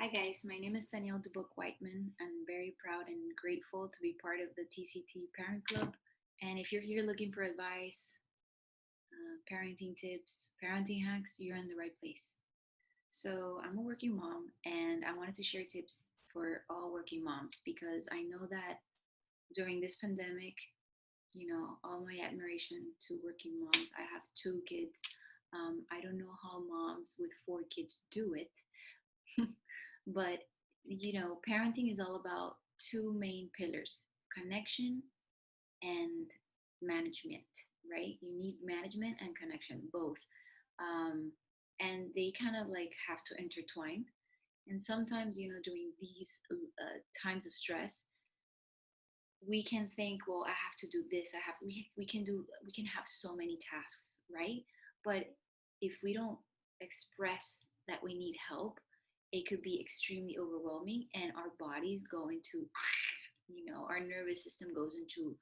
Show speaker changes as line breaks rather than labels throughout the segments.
Hi guys, my name is Danielle Duboc Whiteman. I'm very proud and grateful to be part of the TCT Parent Club. And if you're here looking for advice, parenting tips, parenting hacks, you're in the right place. So I'm a working mom and I wanted to share tips for all working moms because I know that during this pandemic, all my admiration to working moms. I have two kids. I don't know how moms with four kids do it, but parenting is all about two main pillars: connection and management, right? You need management and connection both. um, and they kind of like have to intertwine. And sometimes, during these times of stress, we can think, well, I have to do this, we can have so many tasks, right? But if we don't express that we need help, it could be extremely overwhelming, and our bodies go into, our nervous system goes into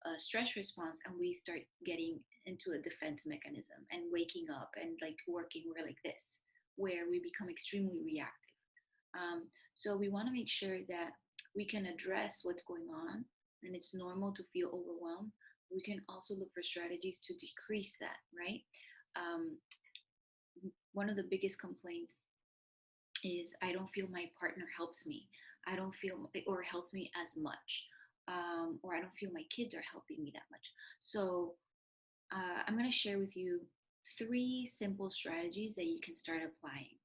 a stress response, and we start getting into a defense mechanism and waking up and like working, we're like this, where we become extremely reactive. So we want to make sure that we can address what's going on, and it's normal to feel overwhelmed. We can also look for strategies to decrease that, right? Um, One of the biggest complaints is, I don't feel my partner helps me. I don't feel or help me as much, or I don't feel my kids are helping me that much. So I'm going to share with you three simple strategies that you can start applying.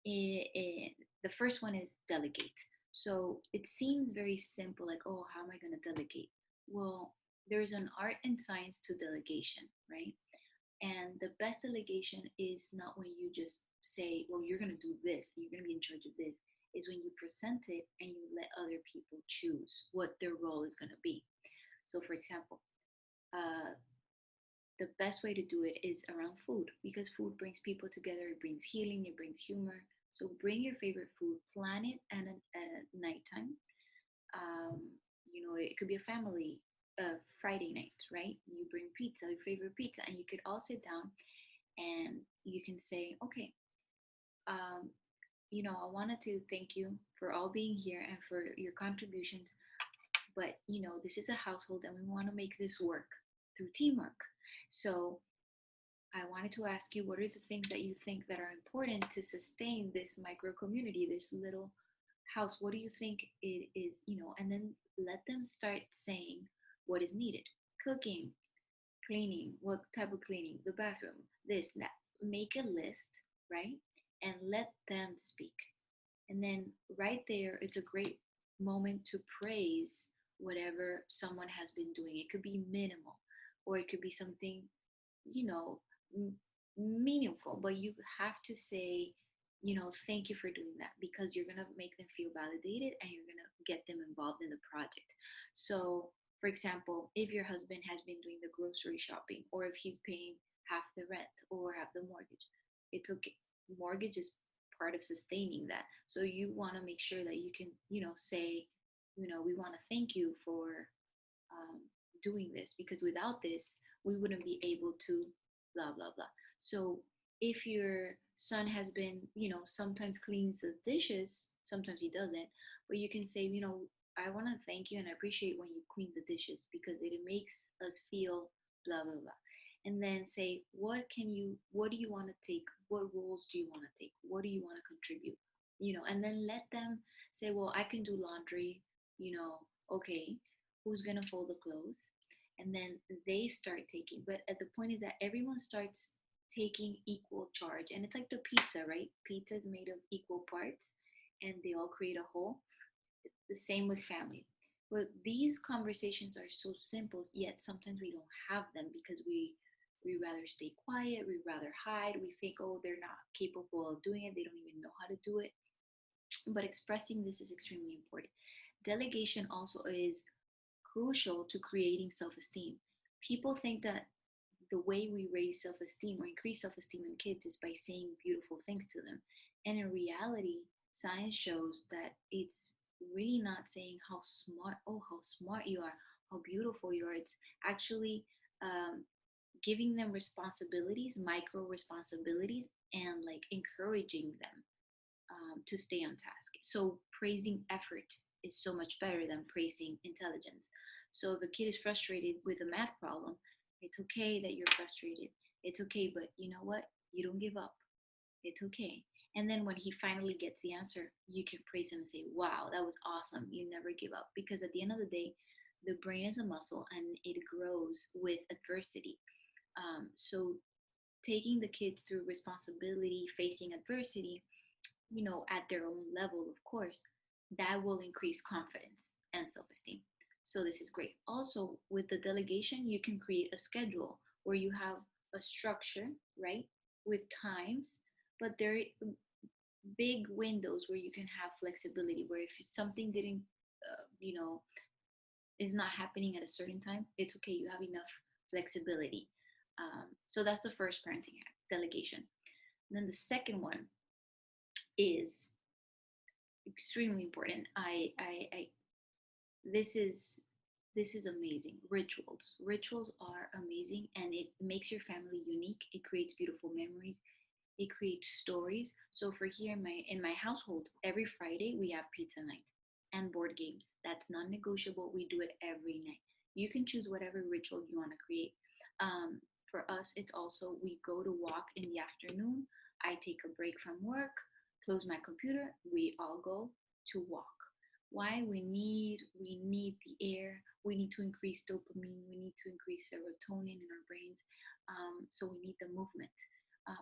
The first one is delegate. So it seems very simple, like, oh, how am I going to delegate? Well, there's an art and science to delegation, right? And the best delegation is not when you just say, well, you're going to do this, you're going to be in charge of this. Is when you present it and you let other people choose what their role is going to be. So, for example, uh, the best way to do it is around food, because food brings people together, it brings healing, it brings humor. So bring your favorite food, plan it at nighttime. um, it could be a family Friday night, right? You bring pizza, your favorite pizza, and you could all sit down and you can say, okay, um, I wanted to thank you for all being here and for your contributions, but this is a household and we want to make this work through teamwork. So I wanted to ask you, what are the things that you think that are important to sustain this micro community, this little house? What do you think it is, and then let them start saying what is needed. Cooking, cleaning, what type of cleaning, the bathroom, this, that. Make a list, right? And let them speak. And then right there, it's a great moment to praise whatever someone has been doing. It could be minimal, or it could be something, you know, meaningful, but you have to say, thank you for doing that, because you're going to make them feel validated and you're going to get them involved in the project. So, for example, if your husband has been doing the grocery shopping, or if he's paying half the rent or half the mortgage, it's okay. Mortgage is part of sustaining that. So you want to make sure that you can, say, we want to thank you for um, doing this, because without this, we wouldn't be able to blah, blah, blah. So if your son has been, sometimes cleans the dishes, sometimes he doesn't, but you can say, I want to thank you and I appreciate when you clean the dishes, because it makes us feel blah, blah, blah. And then say, what do you want to take? What roles do you want to take? What do you want to contribute? And then let them say, well, I can do laundry, okay, who's gonna fold the clothes? And then they start taking. But at the point is that everyone starts taking equal charge, and it's like the pizza, right? Pizza is made of equal parts, and they all create a whole. It's the same with family. But these conversations are so simple, yet sometimes we don't have them because we rather stay quiet, we rather hide. We think, oh, they're not capable of doing it, they don't even know how to do it. But expressing this is extremely important. Delegation also is crucial to creating self esteem. People think that the way we raise self esteem or increase self esteem in kids is by saying beautiful things to them. And in reality, science shows that it's really not saying how smart, oh, how smart you are, how beautiful you are. It's actually um, giving them responsibilities, micro responsibilities, and like encouraging them. to stay on task. So praising effort is so much better than praising intelligence. So if a kid is frustrated with a math problem, it's okay that you're frustrated. It's okay, but you know what? You don't give up. It's okay. And then when he finally gets the answer, you can praise him and say, wow, that was awesome. You never give up. Because at the end of the day, the brain is a muscle and it grows with adversity. So taking the kids through responsibility, facing adversity, at their own level, of course, that will increase confidence and self esteem. So, this is great. Also, with the delegation, you can create a schedule where you have a structure, right, with times, but there are big windows where you can have flexibility, where if something didn't, you know, is not happening at a certain time, it's okay. You have enough flexibility. So, that's the first parenting hack, delegation. And then the second one is extremely important. I this is this is amazing. Rituals are amazing, and it makes your family unique. It creates beautiful memories. It creates stories. So for here in my household, every Friday we have pizza night and board games. That's non-negotiable. We do it every night. You can choose whatever ritual you want to create. For us, it's also we go to walk in the afternoon. I take a break from work, close my computer. We all go to walk. Why? We need the air. We need to increase dopamine. We need to increase serotonin in our brains. So we need the movement.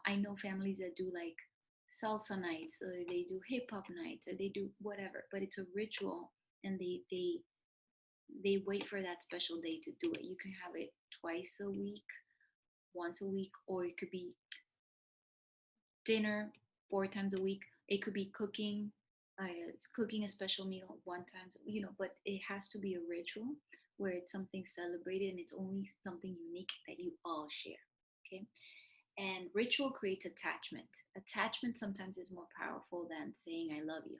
I know families that do like salsa nights, or they do hip hop nights, or they do whatever, but it's a ritual, and they wait for that special day to do it. You can have it twice a week, once a week, or it could be dinner 4 times a week. It could be cooking. It's cooking a special meal one time, but it has to be a ritual where it's something celebrated and it's only something unique that you all share. Okay. And ritual creates attachment. Attachment sometimes is more powerful than saying I love you,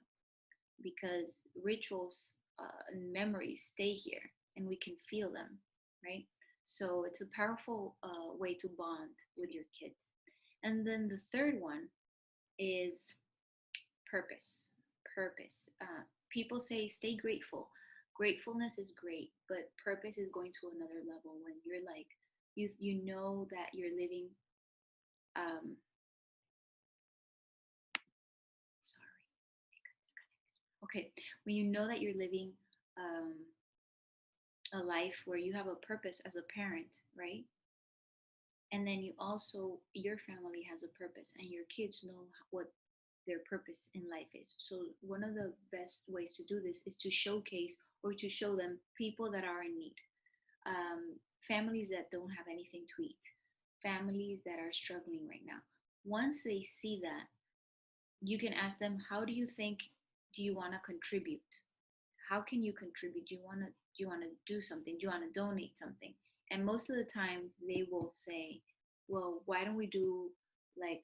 because rituals and memories stay here and we can feel them, right? So it's a powerful way to bond with your kids. And then the third one is purpose. Purpose. People say stay grateful. Gratefulness is great, but purpose is going to another level when you're like, you know that you're living. Um, sorry. Okay, when you know that you're living um, a life where you have a purpose as a parent, right? And then you also, your family has a purpose, and your kids know what their purpose in life is. So, one of the best ways to do this is to showcase or to show them people that are in need, families that don't have anything to eat, families that are struggling right now. Once they see that, you can ask them, how do you think, do you want to contribute? How can you contribute? Do you want to do something? Do you want to donate something? And most of the time they will say, well, why don't we do like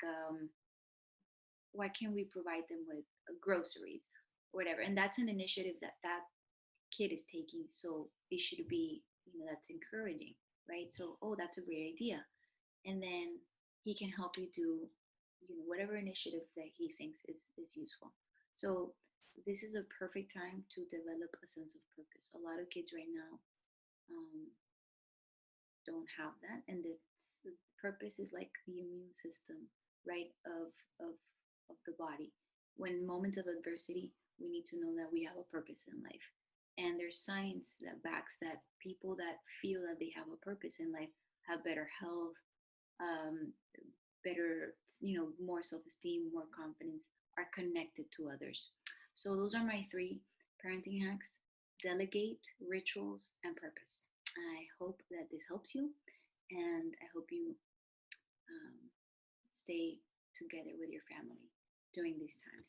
why can't we provide them with groceries or whatever? And that's an initiative that kid is taking, so it should be, that's encouraging, right? So, oh, that's a great idea. And then he can help you do, whatever initiative that he thinks is useful. So this is a perfect time to develop a sense of purpose. A lot of kids right now um, don't have that, and the purpose is like the immune system, right, of of the body. When moments of adversity, we need to know that we have a purpose in life, and there's science that backs that people that feel that they have a purpose in life have better health, um, better, more self-esteem, more confidence, are connected to others. So those are my three parenting hacks: delegate, rituals, and purpose. I hope that this helps you, and I hope you um, stay together with your family during these times.